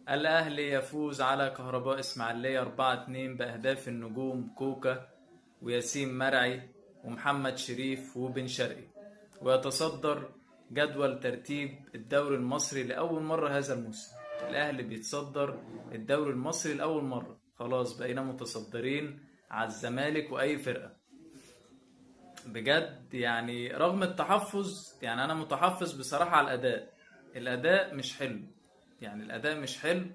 الأهلي يفوز على كهرباء إسماعيلية 4-2 بأهداف النجوم كوكا وياسين مرعي ومحمد شريف وبن شرقي، ويتصدر جدول ترتيب الدوري المصري لأول مرة هذا الموسم. الأهلي بيتصدر الدوري المصري لأول مرة، خلاص بقينا متصدرين على الزمالك وأي فرقة. بجد يعني رغم التحفظ، يعني أنا متحفظ بصراحة على الأداء مش حلو. يعني الأداء مش حلو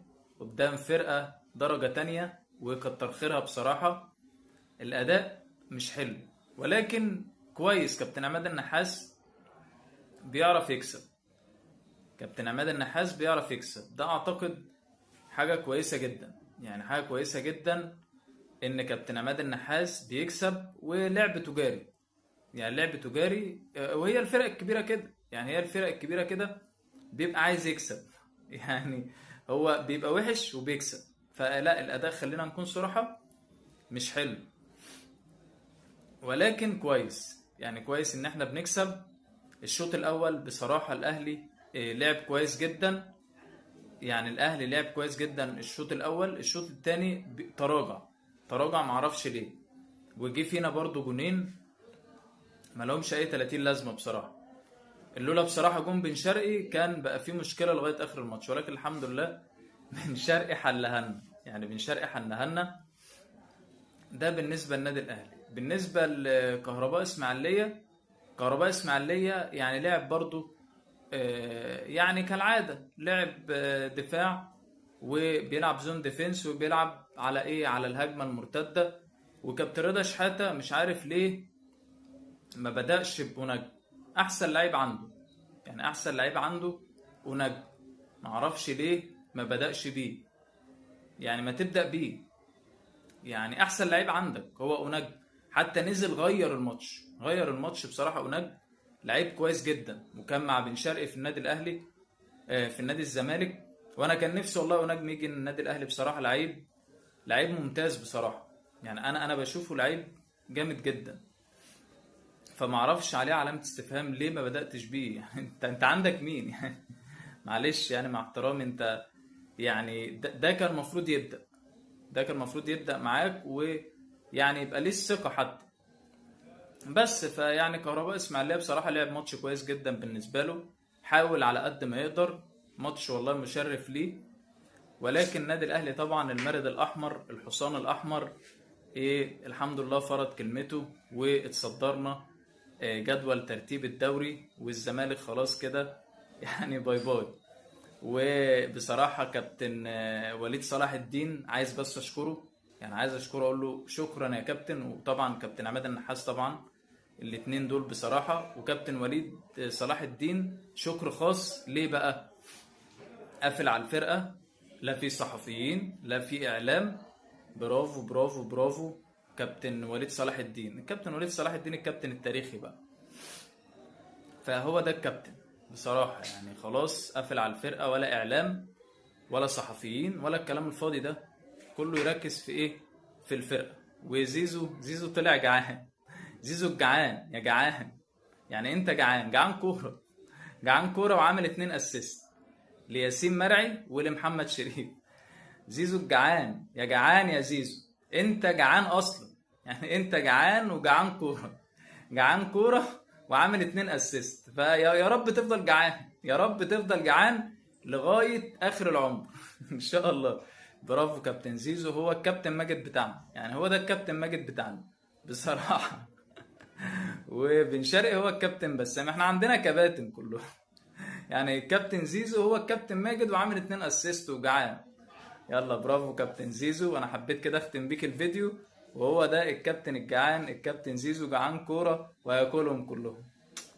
قدام فرقة درجة تانية وكتر خيرها بصراحة. الأداء مش حلو، ولكن كويس. كابتن عماد النحاس بيعرف يكسب. كابتن عماد النحاس بيعرف يكسب، ده أعتقد حاجة كويسة جدا. يعني حاجة كويسة جدا إن كابتن عماد النحاس بيكسب ولعب تجاري. يعني لعب تجاري، وهي الفرق الكبيرة كده. يعني هي الفرق الكبيرة كده بيبقى عايز يكسب. يعني هو بيبقى وحش وبيكسب. فلا، الأداء خلينا نكون صراحة مش حلو، ولكن كويس. يعني كويس ان احنا بنكسب. الشوط الاول بصراحة الاهلي لعب كويس جدا. يعني الاهلي لعب كويس جدا الشوط الاول. الشوط الثاني تراجع معرفش ليه، وجي فينا برضو جونين ما لهمش اي 30 لازمة بصراحة. اللولا بصراحة جون بن شرقي كان بقى فيه مشكلة لغاية اخر الماتش، ولكن الحمد لله بن شرقي حلها لنا. يعني بن شرقي حلها لنا. ده بالنسبة للنادي الأهلي. بالنسبة لكهرباء إسماعيلية، كهرباء إسماعيلية يعني لعب برضو يعني كالعادة لعب دفاع، وبيلعب زون ديفنس، وبيلعب على إيه، على الهجمة المرتدة. وكابتن رضا شحاتة مش عارف ليه ما بدأش بأوناجو، أحسن لعيب عنده. يعني أحسن لعيب عنده أوناجو، معرفش ليه ما بدأش بيه. يعني ما تبدأ بيه. يعني احسن لعيب عندك هو اوناج. حتى نزل غير الماتش بصراحه. اوناج لعيب كويس جدا، وكان مع بن شرقي في النادي الاهلي، في النادي الزمالك. وانا كان نفسي والله اوناج يجي النادي الاهلي بصراحه. لعيب ممتاز بصراحه. يعني انا بشوفه لعيب جامد جدا. فما اعرفش عليه علامه استفهام ليه ما بداتش بيه. يعني انت عندك مين؟ يعني معلش، يعني مع احترامي، انت يعني ده كان المفروض يبدا. ده كان المفروض يبدأ معاك، ويعني يبقى ليه الثقة حتى. بس فيعني كهرباء اسماعيلية بصراحة لعب ماتش كويس جدا بالنسبة له. حاول على قد ما يقدر. ماتش والله مشرف ليه. ولكن النادي الأهلي طبعا المارد الأحمر، الحصان الأحمر، إيه، الحمد لله فرض كلمته واتصدرنا جدول ترتيب الدوري. والزمالك خلاص كده يعني باي باي. وبصراحة كابتن وليد صلاح الدين عايز بس أشكره. يعني عايز أشكره، أقول له شكرا يا كابتن. وطبعا كابتن عماد النحاس طبعا، الاتنين دول بصراحة. وكابتن وليد صلاح الدين شكر خاص ليه بقى؟ قافل على الفرقة، لا في صحفيين لا في إعلام. برافو برافو برافو كابتن وليد صلاح الدين. الكابتن وليد صلاح الدين الكابتن التاريخي بقى. فهو ده الكابتن بصراحة. يعني خلاص قافل على الفرقة، ولا إعلام ولا صحفيين ولا الكلام الفاضي ده. كله يركز في إيه؟ في الفرقة. زيزو طلع جعان. زيزو الجعان يا جعان. يعني أنت جعان كورة. جعان كورة، وعامل 2 أسيست لياسين مرعي ولمحمد شريف. زيزو الجعان يا جعان يا زيزو. أنت جعان أصلا. يعني أنت جعان وجعان كورة. جعان كورة وعامل 2 اسيست. فيا رب تفضل جعان. يا رب تفضل جعان لغاية اخر العمر. ان شاء الله. برافو كابتن زيزو، هو الكابتن ماجد بتاعنا. يعني هو ده الكابتن ماجد بتاعنا بصراحة. وبن شرقي هو الكابتن، بس يعني احنا عندنا كباتن كلهم. يعني الكابتن زيزو هو الكابتن ماجد وعامل 2 اسيست وجعان. يلا برافو كابتن زيزو. انا حبيت كده اختم بيك الفيديو. وهو ده الكابتن الجعان، الكابتن زيزو جعان كورة وهياكلهم كلهم.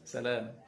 سلام.